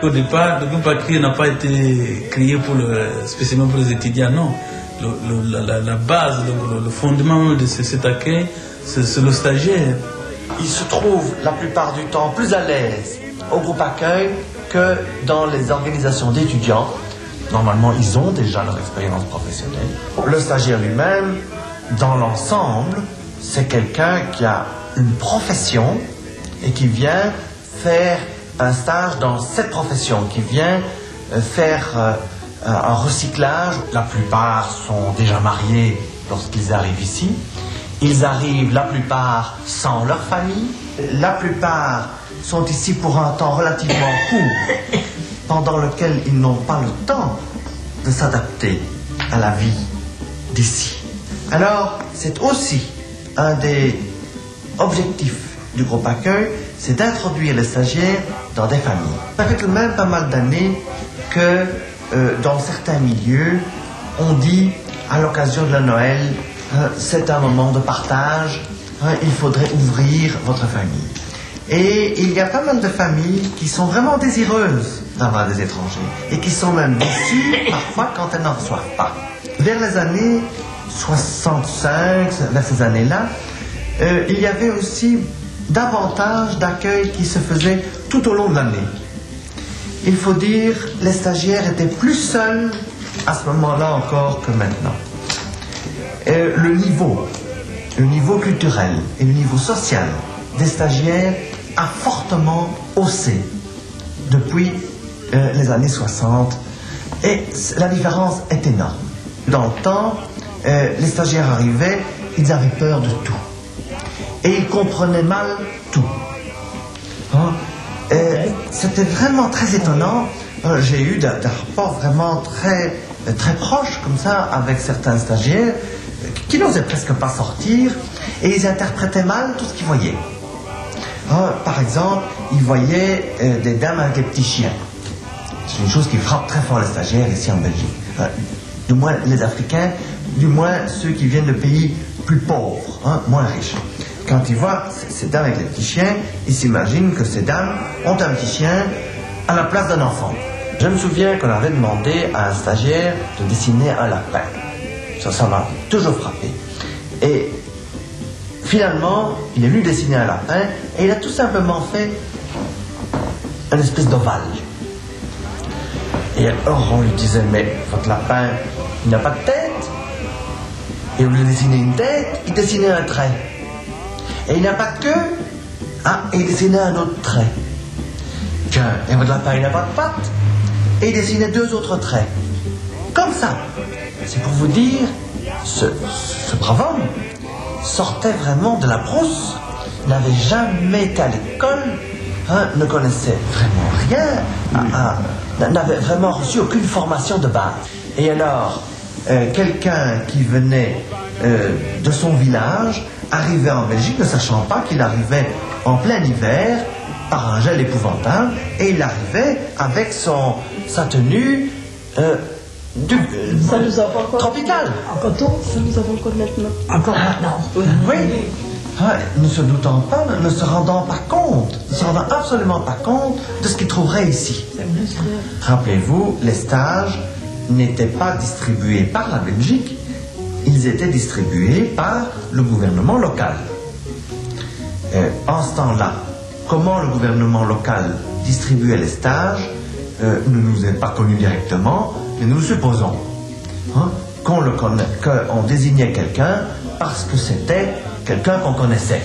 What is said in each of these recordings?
Au départ, le groupe Acri n'a pas été créé spécialement pour les étudiants, non. La base, le fondement de cet accueil, c'est le stagiaire. Ils se trouvent la plupart du temps plus à l'aise au groupe accueil que dans les organisations d'étudiants. Normalement, ils ont déjà leur expérience professionnelle. Le stagiaire lui-même, dans l'ensemble, c'est quelqu'un qui a une profession et qui vient faire un stage dans cette profession, qui vient faire un recyclage. La plupart sont déjà mariés lorsqu'ils arrivent ici. Ils arrivent la plupart sans leur famille. La plupart sont ici pour un temps relativement court, pendant lequel ils n'ont pas le temps de s'adapter à la vie d'ici. Alors, c'est aussi un des objectifs du groupe accueil, c'est d'introduire les stagiaires dans des familles. Ça fait tout de même pas mal d'années que dans certains milieux, on dit à l'occasion de la Noël, c'est un moment de partage, il faudrait ouvrir votre famille. Et il y a pas mal de familles qui sont vraiment désireuses d'avoir des étrangers et qui sont même déçues parfois quand elles n'en reçoivent pas. Vers les années 65, vers ces années-là, il y avait aussi davantage d'accueil qui se faisait tout au long de l'année. Il faut dire, les stagiaires étaient plus seuls à ce moment-là encore que maintenant. Le niveau culturel et le niveau social des stagiaires a fortement haussé depuis les années 60 et la différence est énorme. Dans le temps, les stagiaires arrivaient, ils avaient peur de tout. Et ils comprenaient mal tout. C'était vraiment très étonnant. J'ai eu des rapports vraiment très, très proches comme ça avec certains stagiaires qui n'osaient presque pas sortir et ils interprétaient mal tout ce qu'ils voyaient. Par exemple, ils voyaient des dames avec des petits chiens. C'est une chose qui frappe très fort les stagiaires ici en Belgique. Du moins les Africains, du moins ceux qui viennent de pays plus pauvres, moins riches. Quand ils voient ces dames avec les petits chiens, ils s'imaginent que ces dames ont un petit chien à la place d'un enfant. Je me souviens qu'on avait demandé à un stagiaire de dessiner un lapin. Ça m'a toujours frappé. Et finalement, il est venu dessiner un lapin et il a tout simplement fait une espèce d'ovale. Et alors on lui disait, mais votre lapin, il n'a pas de tête. Et au lieu de dessiner une tête, il dessinait un trait. Et il n'a pas de queue. Et il dessinait un autre trait. Tiens, et votre lapin, il n'a pas de pattes. Et il dessinait deux autres traits. Comme ça. C'est pour vous dire, ce brave homme sortait vraiment de la brousse, n'avait jamais été à l'école, ne connaissait vraiment rien, n'avait vraiment reçu aucune formation de base. Et alors, quelqu'un qui venait de son village arrivait en Belgique ne sachant pas qu'il arrivait en plein hiver par un gel épouvantable et il arrivait avec sa tenue ça nous a pas encore tropicale. En coton, ça nous a encore maintenant. Encore maintenant. Oui. Ne se doutant pas, ne se rendant pas compte, ne se rendant absolument pas compte de ce qu'il trouverait ici. Rappelez-vous, les stages n'étaient pas distribués par la Belgique, ils étaient distribués par le gouvernement local. En ce temps-là, comment le gouvernement local distribuait les stages ne nous est pas connu directement, mais nous supposons qu'on désignait quelqu'un parce que c'était quelqu'un qu'on connaissait.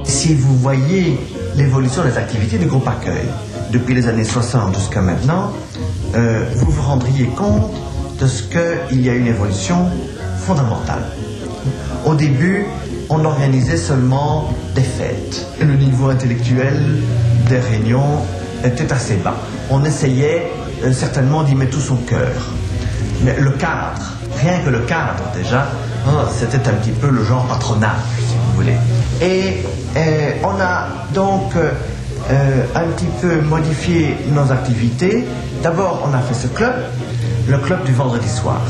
Si vous voyez l'évolution des activités du groupe accueil depuis les années 60 jusqu'à maintenant, vous vous rendriez compte de ce qu'il y a une évolution fondamentale. Au début, on organisait seulement des fêtes. Et le niveau intellectuel des réunions était assez bas. On essayait certainement d'y mettre tout son cœur. Mais le cadre, rien que le cadre déjà, c'était un petit peu le genre patronal, si vous voulez. Et on a donc un petit peu modifié nos activités. D'abord, on a fait ce club, le club du vendredi soir.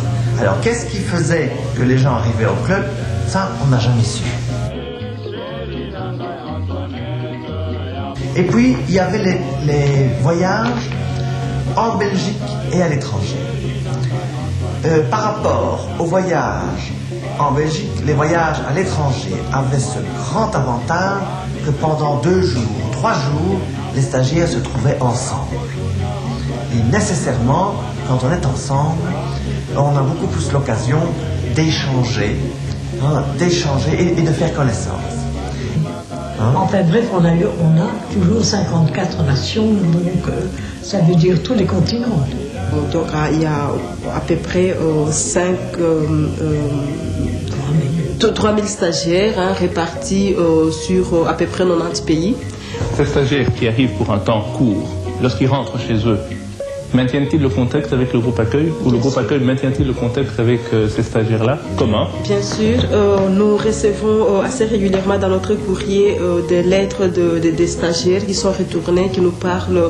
Alors, qu'est-ce qui faisait que les gens arrivaient au club? Ça, on n'a jamais su. Et puis, il y avait les voyages en Belgique et à l'étranger. Par rapport aux voyages en Belgique, les voyages à l'étranger avaient ce grand avantage que pendant 2 jours, 3 jours, les stagiaires se trouvaient ensemble. Et nécessairement, quand on est ensemble, on a beaucoup plus l'occasion d'échanger, et de faire connaissance. Enfin bref, on a toujours 54 nations, donc ça veut dire tous les continents. Donc il y a à peu près 3000 stagiaires répartis sur à peu près 90 pays. Ces stagiaires qui arrivent pour un temps court, lorsqu'ils rentrent chez eux, maintiennent-ils le contact avec le groupe accueil ou le groupe accueil maintient-il le contact avec ces stagiaires-là? Comment? Bien sûr, nous recevons assez régulièrement dans notre courrier des lettres des stagiaires qui sont retournés, qui nous parlent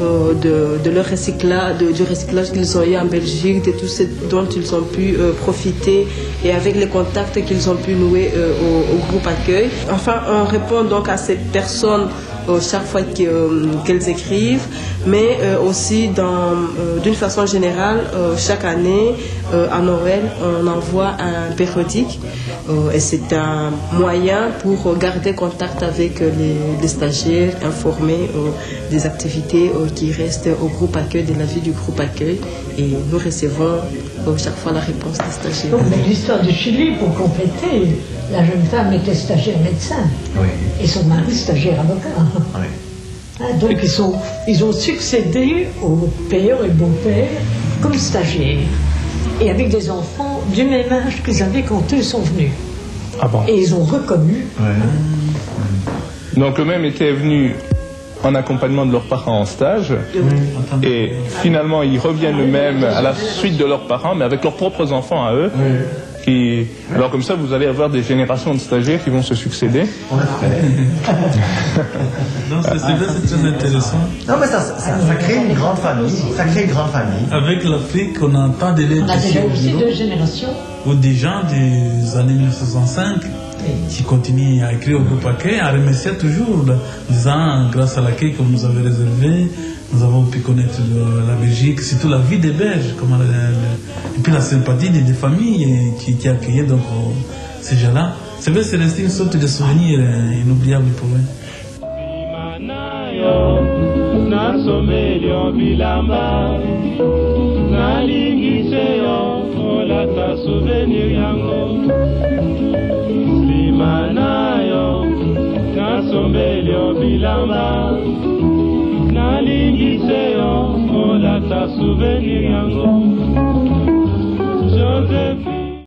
de leur recyclage, du recyclage qu'ils ont eu en Belgique, de tout ce dont ils ont pu profiter et avec les contacts qu'ils ont pu nouer au groupe accueil. Enfin, on répond donc à ces personnes chaque fois qu'elles écrivent, mais aussi d'une façon générale, chaque année, à Noël, on envoie un périodique et c'est un moyen pour garder contact avec les stagiaires, informer des activités qui restent au groupe accueil, de la vie du groupe accueil, et nous recevons chaque fois la réponse des stagiaires. Mais l'histoire du Chili, pour compléter, la jeune femme était stagiaire médecin, oui, et son mari stagiaire avocat. Oui. Donc ils ont succédé au père et beau-père comme stagiaires, et avec des enfants du même âge qu'ils avaient quand eux sont venus. Ah bon? Et ils ont reconnu. Donc eux-mêmes étaient venus en accompagnement de leurs parents en stage, et finalement ils reviennent eux-mêmes à la suite de leurs parents, mais avec leurs propres enfants à eux. Alors comme ça, vous allez avoir des générations de stagiaires qui vont se succéder. Non, c'est vrai, c'est très intéressant. Non, mais ça crée une grande famille. Ça crée une grande famille. Avec l'Afrique, on a pas de lettres. On a déjà aussi 2 générations. Ou des gens des années 1965 qui continuent à écrire au groupe accueil, à remercier toujours, disant grâce à l'accueil que vous nous avez réservé, nous avons pu connaître la Belgique, surtout la vie des Belges, et puis la sympathie des familles qui accueillaient donc ces gens-là. C'est vrai, c'est resté une sorte de souvenir inoubliable pour eux. Souvenir